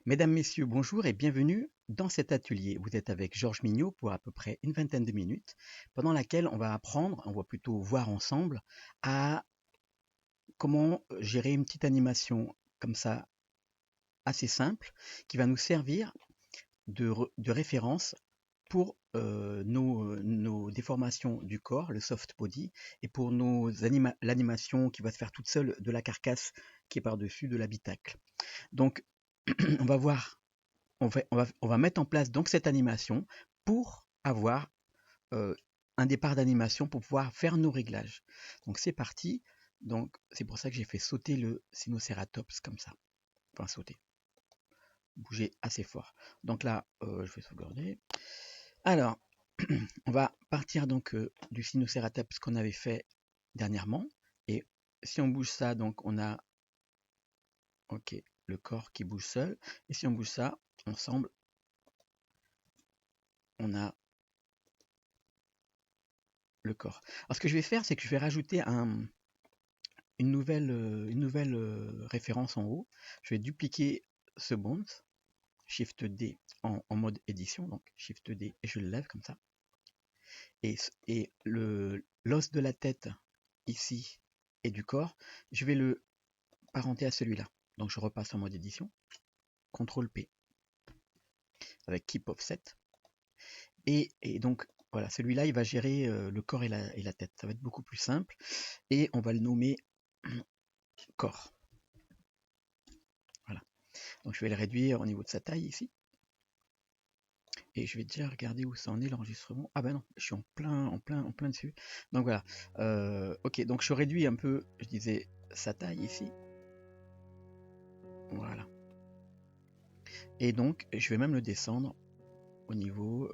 Mesdames, Messieurs, bonjour et bienvenue dans cet atelier. Vous êtes avec Georges Mignot pour à peu près une vingtaine de minutes, pendant laquelle on va apprendre, on va plutôt voir ensemble, à comment gérer une petite animation comme ça, assez simple, qui va nous servir de référence pour nos déformations du corps, le soft body, et pour l'animation qui va se faire toute seule de la carcasse qui est par-dessus de l'habitacle. Donc, on va voir on va mettre en place donc cette animation pour avoir un départ d'animation pour pouvoir faire nos réglages. Donc c'est parti. Donc c'est pour ça que j'ai fait sauter le Sinocératops comme ça. Enfin sauter, bouger assez fort. Donc là, je vais sauvegarder. Alors, on va partir donc du Sinocératops qu'on avait fait dernièrement. Et si on bouge ça, donc on a ok, le corps qui bouge seul. Et si on bouge ça, ensemble, on a le corps. Alors ce que je vais faire, c'est que je vais rajouter une nouvelle référence en haut. Je vais dupliquer ce bond, Shift D en mode édition, donc Shift D et je le lève comme ça. Et l'os de la tête ici et du corps, je vais le parenter à celui-là. Donc je repasse en mode édition, CTRL P avec Keep Offset. Et donc voilà, celui-là il va gérer le corps et la tête. Ça va être beaucoup plus simple. Et on va le nommer corps. Voilà. Donc je vais le réduire au niveau de sa taille ici. Et je vais déjà regarder où ça en est l'enregistrement. Ah ben non, je suis en plein dessus. Donc voilà. Ok, donc je réduis un peu, je disais, sa taille ici. Voilà. Et donc je vais même le descendre au niveau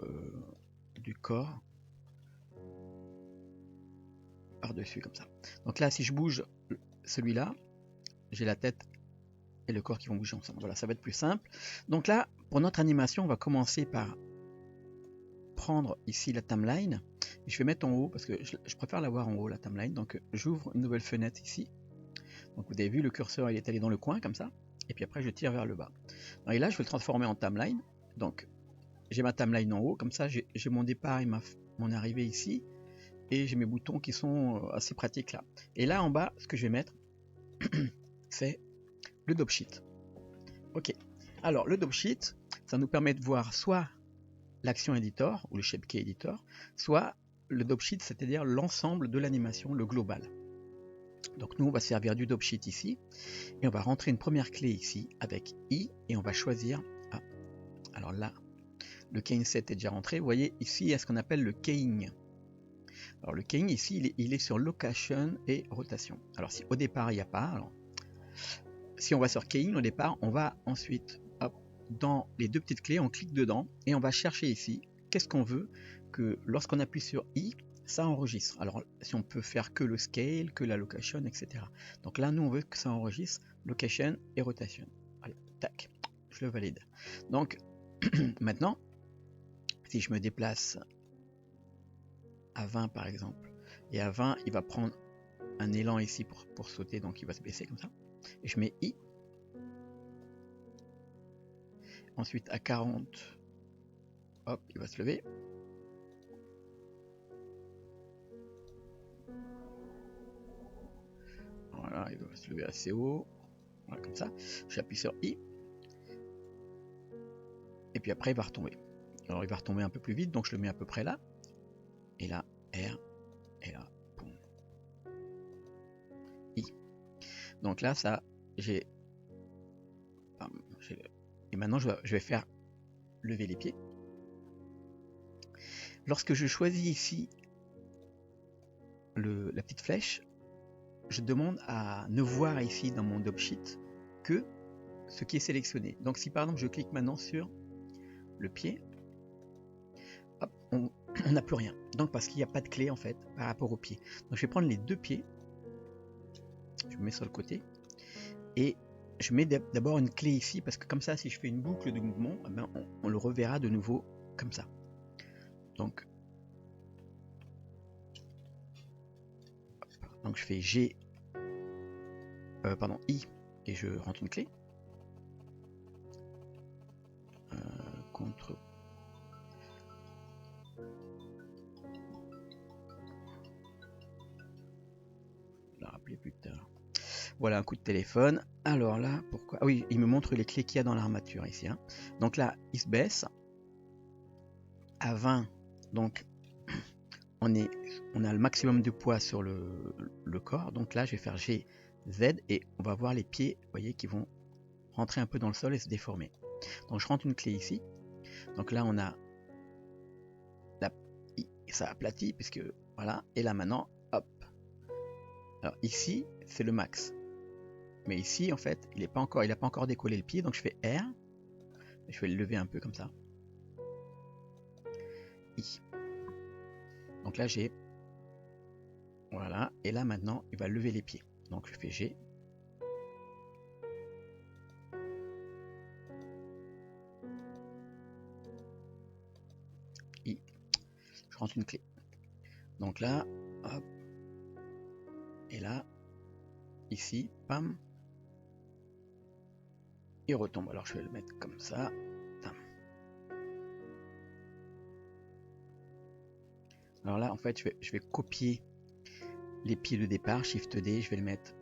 du corps. Par-dessus comme ça. Donc là, si je bouge celui-là, j'ai la tête et le corps qui vont bouger ensemble. Voilà, ça va être plus simple. Donc là, pour notre animation, on va commencer par prendre ici la timeline. Je vais mettre en haut parce que je préfère l'avoir en haut la timeline. Donc j'ouvre une nouvelle fenêtre ici. Donc vous avez vu le curseur il est allé dans le coin comme ça. Et puis après je tire vers le bas. Et là je vais le transformer en timeline. Donc j'ai ma timeline en haut. Comme ça j'ai mon départ et mon arrivée ici. Et j'ai mes boutons qui sont assez pratiques là. Et là en bas ce que je vais mettre c'est le dope sheet. Ok. Alors le dope sheet ça nous permet de voir soit l'action editor ou le shape key editor, soit le dope sheet, c'est-à-dire l'ensemble de l'animation, le global. Donc nous on va servir du dope sheet ici et on va rentrer une première clé ici avec I et on va choisir, alors là le keying set est déjà rentré, vous voyez ici il y a ce qu'on appelle le keying. Alors le keying ici il est sur location et rotation. Alors si au départ il n'y a pas, alors si on va sur keying au départ, on va ensuite dans les deux petites clés, on clique dedans et on va chercher ici qu'est-ce qu'on veut que lorsqu'on appuie sur I, ça enregistre. Alors si on peut faire que le scale, que la location, etc. Donc là, nous on veut que ça enregistre location et rotation. Allez, tac, je le valide. Donc maintenant, si je me déplace à 20 par exemple, et à 20, il va prendre un élan ici pour sauter, donc il va se baisser comme ça. Et je mets I. Ensuite à 40, hop, il va se lever. Voilà, il va se lever assez haut. Voilà, comme ça. J'appuie sur I. Et puis après, il va retomber. Alors, il va retomber un peu plus vite, donc je le mets à peu près là. Et là, R. Et là, boum. I. Donc là, ça, j'ai... Et maintenant, je vais faire lever les pieds. Lorsque je choisis ici la petite flèche, je demande à ne voir ici dans mon dope sheet que ce qui est sélectionné. Donc si par exemple je clique maintenant sur le pied, hop, on n'a plus rien. Donc parce qu'il n'y a pas de clé en fait par rapport au pied. Donc je vais prendre les deux pieds, je me mets sur le côté et je mets d'abord une clé ici parce que comme ça si je fais une boucle de mouvement, eh ben, on le reverra de nouveau comme ça. Donc je fais G, I et je rentre une clé. Voilà un coup de téléphone. Alors là, pourquoi? Ah oui, il me montre les clés qu'il y a dans l'armature ici. Hein. Donc là, il se baisse à 20. Donc on a le maximum de poids sur le corps. Donc là, je vais faire G, Z et on va voir les pieds, vous voyez, qui vont rentrer un peu dans le sol et se déformer. Donc je rentre une clé ici. Donc là, on a ça aplatit puisque voilà. Et là maintenant, hop. Alors ici, c'est le max. Mais ici, en fait, il n'a pas encore décollé le pied. Donc je fais R. Je vais le lever un peu comme ça. I. Donc là, j'ai voilà. Et là maintenant, il va lever les pieds. Donc je fais G. I. Je rentre une clé. Donc là, hop. Et là, ici, pam. Il retombe. Alors je vais le mettre comme ça. Tam. Alors là, en fait, je vais copier les pieds de départ, Shift D, je vais le mettre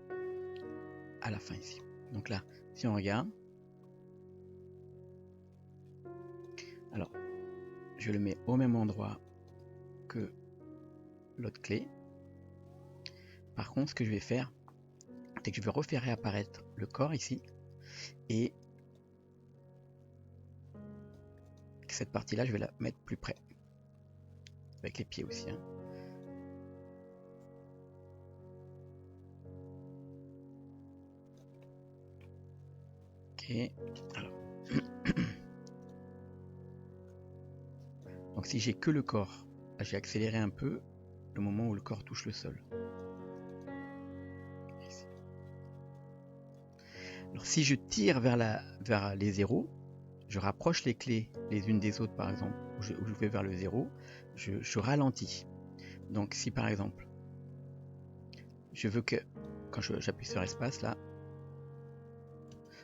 à la fin ici. Donc là, si on regarde, alors je le mets au même endroit que l'autre clé. Par contre, ce que je vais faire, c'est que je vais refaire réapparaître le corps ici et cette partie-là, je vais la mettre plus près avec les pieds aussi. Hein. Ok, alors. Donc si j'ai que le corps, j'ai accéléré un peu le moment où le corps touche le sol. Ici. Alors si je tire vers les zéros, je rapproche les clés les unes des autres par exemple, où je vais vers le 0, je ralentis. Donc si par exemple, je veux que, quand j'appuie sur espace là,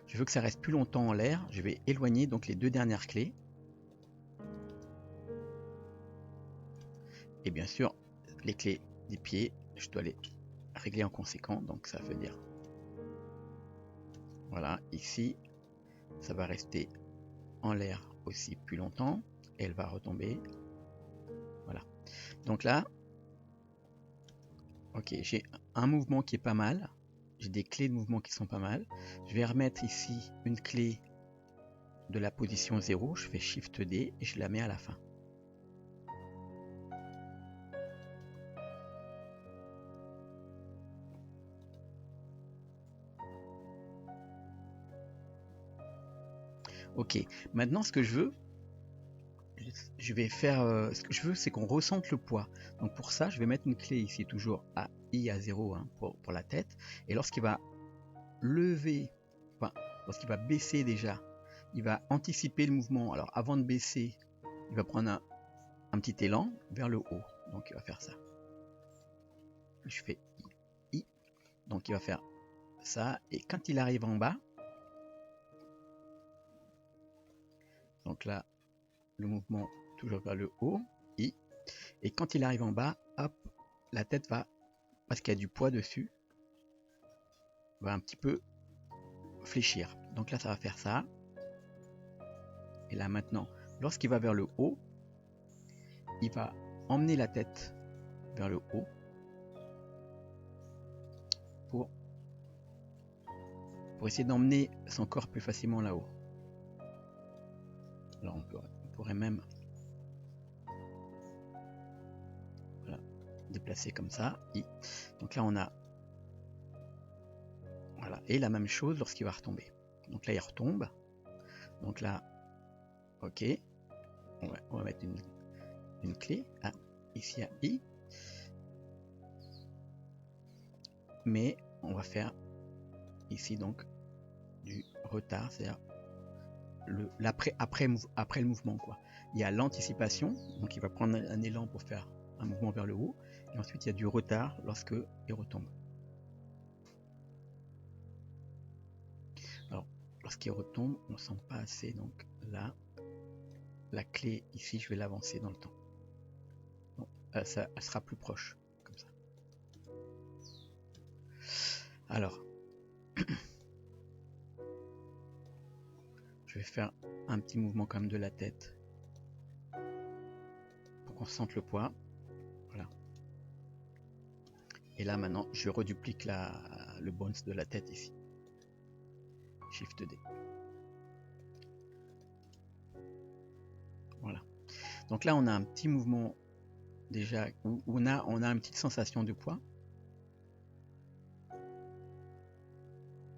je veux que ça reste plus longtemps en l'air, je vais éloigner donc les deux dernières clés. Et bien sûr, les clés des pieds, je dois les régler en conséquent, donc ça veut dire, voilà, ici, ça va rester en l'air aussi plus longtemps, et elle va retomber, voilà. Donc là, ok, j'ai un mouvement qui est pas mal, j'ai des clés de mouvement qui sont pas mal, je vais remettre ici une clé de la position 0, je fais Shift D et je la mets à la fin. Ok, maintenant ce que je veux, ce que je veux, c'est qu'on ressente le poids. Donc pour ça, je vais mettre une clé ici, toujours à I à 0 hein, pour la tête. Et lorsqu'il va lever, enfin, lorsqu'il va baisser déjà, il va anticiper le mouvement. Alors avant de baisser, il va prendre un petit élan vers le haut. Donc il va faire ça. Je fais I. Donc il va faire ça. Et quand il arrive en bas, donc là, le mouvement toujours vers le haut, I. Et quand il arrive en bas, hop, la tête va, parce qu'il y a du poids dessus, va un petit peu fléchir. Donc là, ça va faire ça. Et là maintenant, lorsqu'il va vers le haut, il va emmener la tête vers le haut pour essayer d'emmener son corps plus facilement là-haut. Alors on pourrait même voilà, déplacer comme ça. Donc là on a voilà, et la même chose lorsqu'il va retomber. Donc là il retombe. Donc là, ok, on va mettre une clé ici à I. Mais on va faire ici donc du retard, c'est-à-dire après le mouvement quoi. Il y a l'anticipation, donc il va prendre un élan pour faire un mouvement vers le haut, et ensuite il y a du retard lorsque il retombe. Alors lorsqu'il retombe, on ne sent pas assez, donc là, la clé ici, je vais l'avancer dans le temps. Bon, elle sera plus proche, comme ça. Alors, Je vais faire un petit mouvement quand même de la tête pour qu'on sente le poids. Voilà. Et là maintenant, je reduplique le bones de la tête ici. Shift D. Voilà. Donc là, on a un petit mouvement déjà où on a une petite sensation de poids.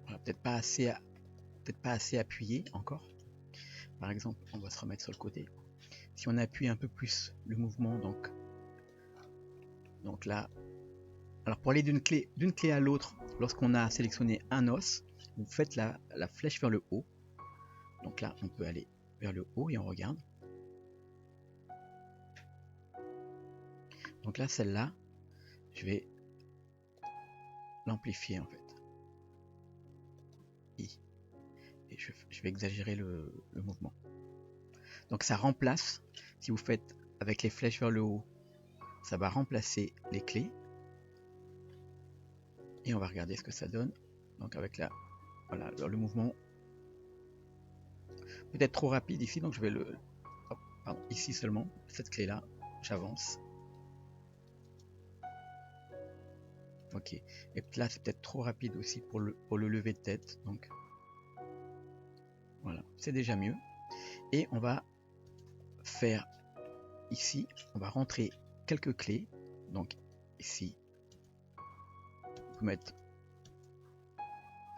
Voilà, peut-être pas assez appuyé encore. Par exemple, on va se remettre sur le côté. Si on appuie un peu plus le mouvement, donc là, alors pour aller d'une clé à l'autre, lorsqu'on a sélectionné un os, vous faites la flèche vers le haut. Donc là, on peut aller vers le haut et on regarde. Donc là, celle-là, je vais l'amplifier en fait. I. Et je vais exagérer le mouvement. Donc ça remplace, si vous faites avec les flèches vers le haut, ça va remplacer les clés. Et on va regarder ce que ça donne. Donc avec voilà, le mouvement peut-être trop rapide ici, donc je vais pardon, ici seulement, cette clé là, j'avance. Ok, et là c'est peut-être trop rapide aussi pour le lever de tête, donc voilà, c'est déjà mieux. Et on va faire ici, on va rentrer quelques clés, donc ici, on peut mettre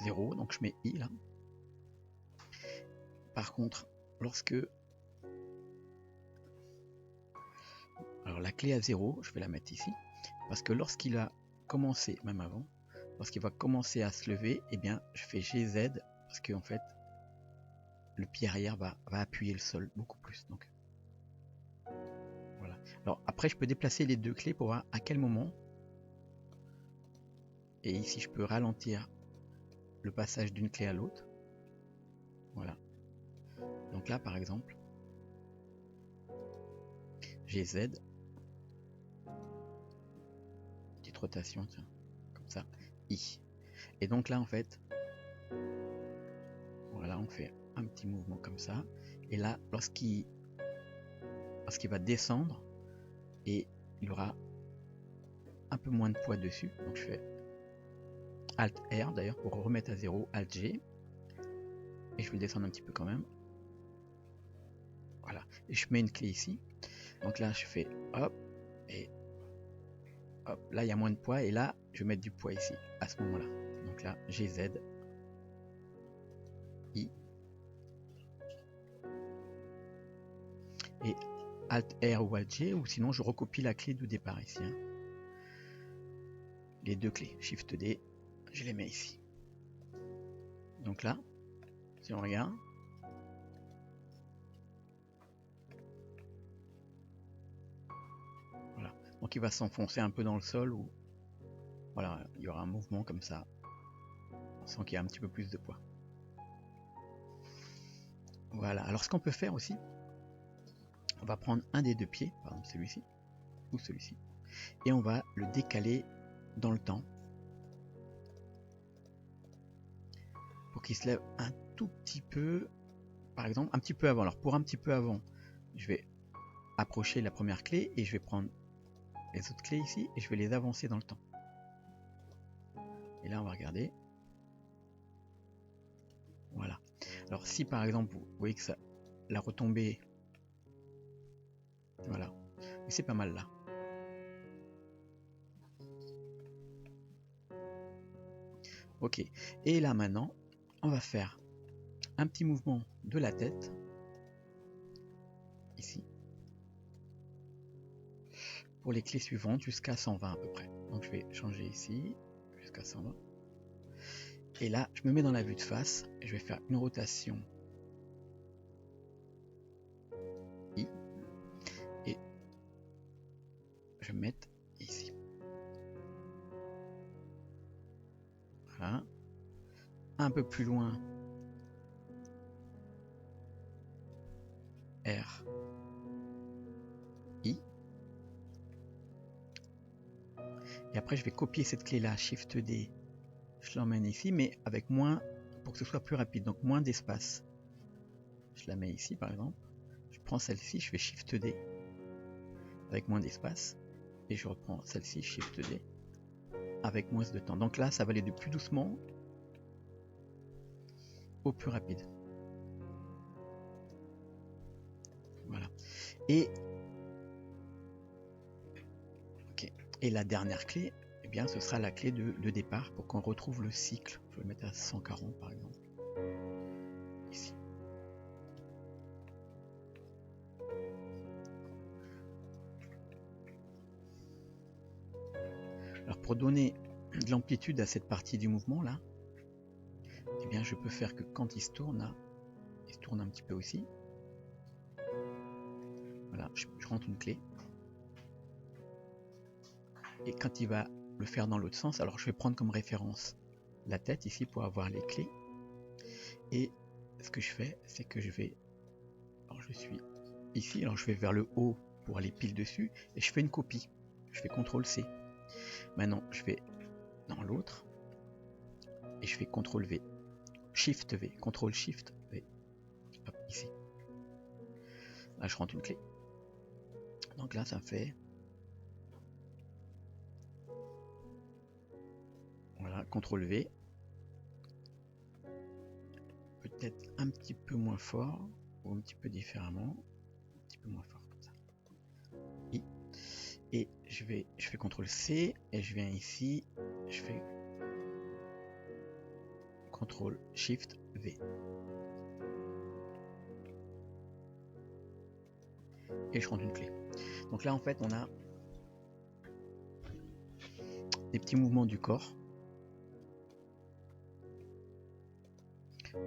0, donc je mets I là. Par contre, alors la clé à 0, je vais la mettre ici, parce que lorsqu'il a commencé, même avant, lorsqu'il va commencer à se lever, eh bien je fais GZ, parce que en fait, le pied arrière va appuyer le sol beaucoup plus. Donc voilà. Alors après, je peux déplacer les deux clés pour voir à quel moment. Et ici, je peux ralentir le passage d'une clé à l'autre. Voilà. Donc là, par exemple, j'ai Z. Petite rotation, tiens, comme ça. I. Et donc là, en fait, voilà, on fait un petit mouvement comme ça. Et là, lorsqu'il va descendre, et il aura un peu moins de poids dessus. Donc je fais Alt R d'ailleurs pour remettre à 0, Alt G. Et je vais le descendre un petit peu quand même. Voilà. Et je mets une clé ici. Donc là, je fais hop. Et hop. Là, il y a moins de poids. Et là, je vais mettre du poids ici, à ce moment-là. Donc là, GZ. I. Et Alt R ou Alt G. Ou sinon, je recopie la clé de départ ici. Hein. Les deux clés. Shift D. Je les mets ici. Donc là, si on regarde. Voilà. Donc il va s'enfoncer un peu dans le sol ou voilà, il y aura un mouvement comme ça. On sent qu'il y a un petit peu plus de poids. Voilà. Alors ce qu'on peut faire aussi, on va prendre un des deux pieds, par exemple celui-ci ou celui-ci, et on va le décaler dans le temps pour qu'il se lève un tout petit peu, par exemple un petit peu avant. Alors pour un petit peu avant, je vais approcher la première clé et je vais prendre les autres clés ici et je vais les avancer dans le temps. Et là on va regarder. Voilà. Alors si par exemple vous voyez que ça, la retombée, voilà, c'est pas mal là. Ok. Et là maintenant, on va faire un petit mouvement de la tête ici pour les clés suivantes jusqu'à 120 à peu près. Donc je vais changer ici jusqu'à 120. Et là, je me mets dans la vue de face et je vais faire une rotation I et je vais me mettre ici. Voilà. Un peu plus loin. R. I. Et après, je vais copier cette clé là, Shift D. je l'emmène ici, mais avec moins, pour que ce soit plus rapide, donc moins d'espace. Je la mets ici par exemple, je prends celle-ci, je fais Shift D, avec moins d'espace, et je reprends celle-ci, Shift D, avec moins de temps. Donc là, ça va aller du plus doucement au plus rapide. Voilà. Et la dernière clé, eh bien, ce sera la clé de départ pour qu'on retrouve le cycle. Je vais le mettre à 140 par exemple. Ici. Alors pour donner de l'amplitude à cette partie du mouvement là, eh bien je peux faire que quand il se tourne là, il se tourne un petit peu aussi. Voilà, je rentre une clé. Et quand il va le faire dans l'autre sens, alors je vais prendre comme référence la tête ici pour avoir les clés. Et ce que je fais, c'est que je vais, alors je suis ici, alors je vais vers le haut pour aller pile dessus, et je fais une copie. Je fais CTRL-C. Maintenant, je vais dans l'autre, et je fais CTRL-V, SHIFT-V, CTRL-SHIFT-V. Hop, ici. Là, je rentre une clé. Donc là, ça fait... Voilà, CTRL-V. Peut-être un petit peu moins fort, ou un petit peu différemment. Un petit peu moins fort, comme ça. Et je fais CTRL-C, et je viens ici, je fais CTRL-SHIFT-V. Et je rentre une clé. Donc là, en fait, on a des petits mouvements du corps.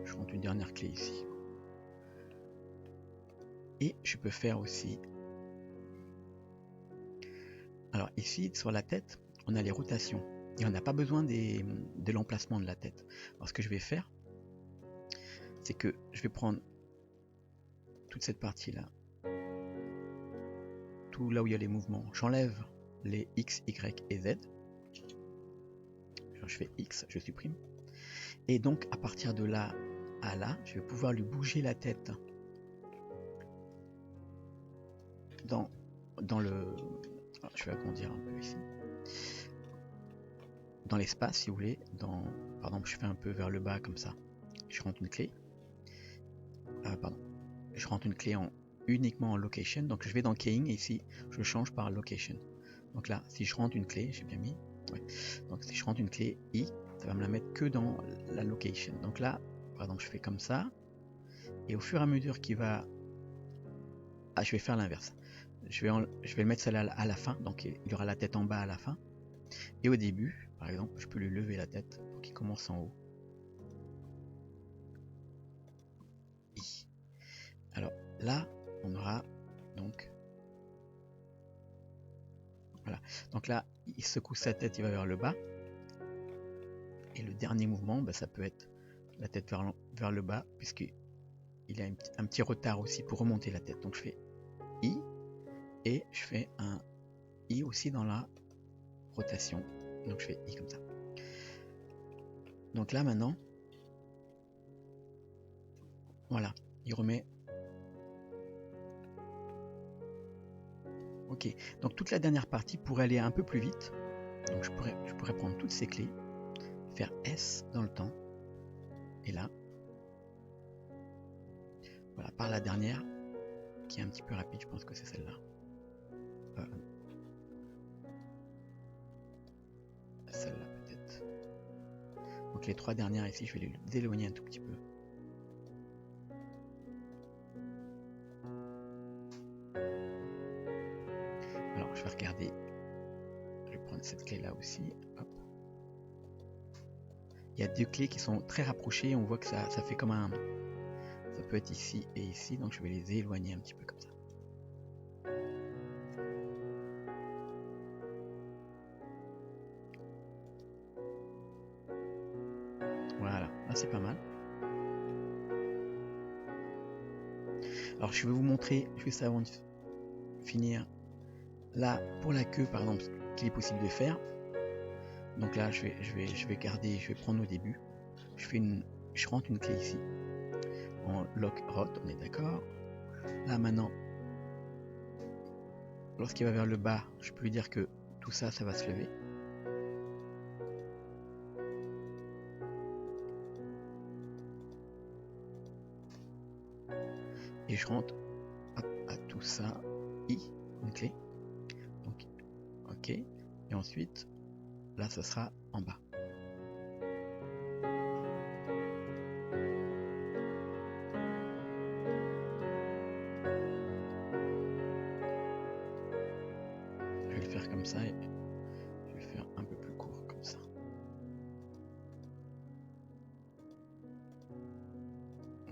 Je rentre une dernière clé ici. Et je peux faire aussi... Alors ici, sur la tête, on a les rotations. Et on n'a pas besoin de l'emplacement de la tête. Alors ce que je vais faire, c'est que je vais prendre toute cette partie-là. Tout là où il y a les mouvements. J'enlève les X, Y et Z. Alors, je fais X, je supprime. Et donc, à partir de là à là, je vais pouvoir lui bouger la tête dans le... Alors, je vais agrandir un peu ici. Dans l'espace, si vous voulez. Par exemple, je fais un peu vers le bas comme ça. Je rentre une clé. Je rentre une clé uniquement en location. Donc, je vais dans keying et ici, je change par location. Donc là, si je rentre une clé, j'ai bien mis. Ouais. Donc, si je rentre une clé I, ça va me la mettre que dans la location. Donc là, par exemple, je fais comme ça. Et au fur et à mesure qu'il va... Ah, je vais faire l'inverse. Je vais mettre celle-là à la fin. Donc, il y aura la tête en bas à la fin. Et au début, par exemple, je peux lui lever la tête pour qu'il commence en haut. I. Alors là, on aura donc... Voilà. Donc là, il secoue sa tête, il va vers le bas. Et le dernier mouvement, bah, ça peut être la tête vers le bas, puisqu'il a un petit retard aussi pour remonter la tête. Donc je fais I, et je fais un I aussi dans la rotation. Donc je fais I comme ça. Donc là maintenant, voilà, il remet. Ok, donc toute la dernière partie pourrait aller un peu plus vite. Donc je pourrais prendre toutes ces clés, faire S dans le temps, et là, voilà, par la dernière, qui est un petit peu rapide, je pense que c'est celle-là. Celle-là peut-être. Donc les trois dernières ici, je vais les éloigner un tout petit peu. Alors je vais regarder. Je vais prendre cette clé-là aussi. Hop. Il y a deux clés qui sont très rapprochées. On voit que ça fait comme un... Ça peut être ici et ici. Donc je vais les éloigner un petit peu comme ça. Voilà, là c'est pas mal. Alors je vais vous montrer, juste avant de finir, là pour la queue par exemple, qu'il est possible de faire. Donc là, je vais garder, je vais prendre au début. Je rentre une clé ici en lock rot, on est d'accord. Là maintenant, lorsqu'il va vers le bas, je peux lui dire que tout ça, ça va se lever. Et je rentre à tout ça, I, une clé. Donc, ok. Et ensuite, là, ce sera en bas. Je vais le faire comme ça et je vais le faire un peu plus court comme ça.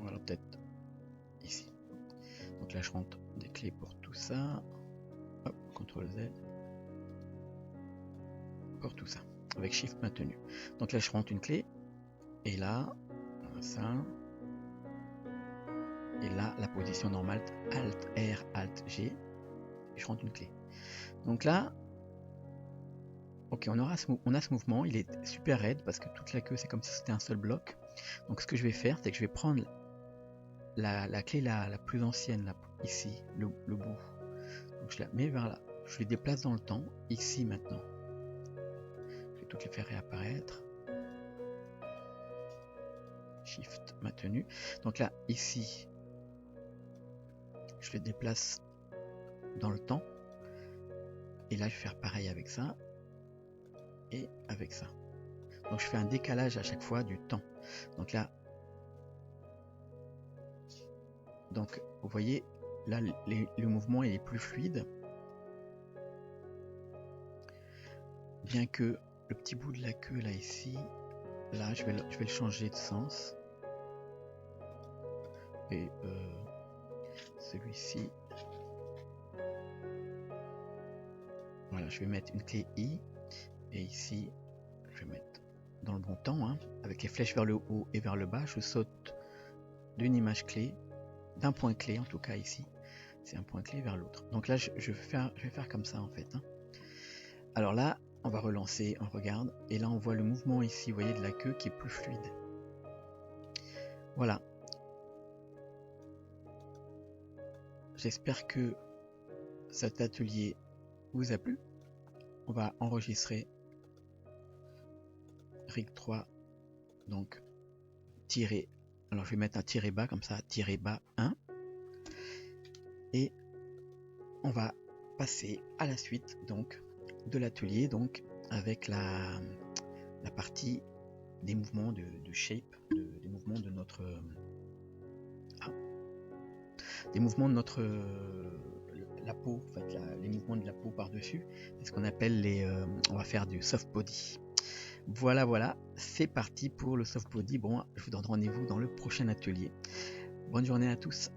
Voilà, peut-être ici. Donc là, je rentre des clés pour tout ça. Hop, CTRL Z. Pour tout ça. Avec Shift maintenu. Donc là, je rentre une clé. Et là, ça. Et là, la position normale, Alt R, Alt G. Et je rentre une clé. Donc là, ok, on a ce mouvement. Il est super raide parce que toute la queue, c'est comme si c'était un seul bloc. Donc ce que je vais faire, c'est que je vais prendre la clé la plus ancienne, là, ici, le bout. Donc je la mets vers là. Je les déplace dans le temps, ici maintenant. Je vais toutes les faire réapparaître. Shift maintenu. Donc là, ici, je les déplace dans le temps. Et là, je vais faire pareil avec ça. Et avec ça. Donc je fais un décalage à chaque fois du temps. Donc là, donc vous voyez, là, le mouvement il est plus fluide. Bien que le petit bout de la queue là ici, là je vais le changer de sens. Et celui-ci, voilà, je vais mettre une clé I. Et ici, je vais mettre dans le bon temps, hein, avec les flèches vers le haut et vers le bas, je saute d'une image clé, d'un point clé en tout cas ici, c'est un point clé vers l'autre. Donc là, je vais faire comme ça en fait. Hein. Alors là, on va relancer, on regarde, et là on voit le mouvement ici, vous voyez, de la queue qui est plus fluide. Voilà. J'espère que cet atelier vous a plu. On va enregistrer rig 3, donc tirer, alors je vais mettre un tiré bas comme ça, tiré bas 1, et on va passer à la suite donc de l'atelier, donc avec la partie des mouvements de shape, des mouvements de notre des mouvements de notre la peau, en fait, les mouvements de la peau par dessus, c'est ce qu'on appelle les on va faire du soft body. Voilà, c'est parti pour le soft body. Bon, je vous donne rendez-vous dans le prochain atelier. Bonne journée à tous.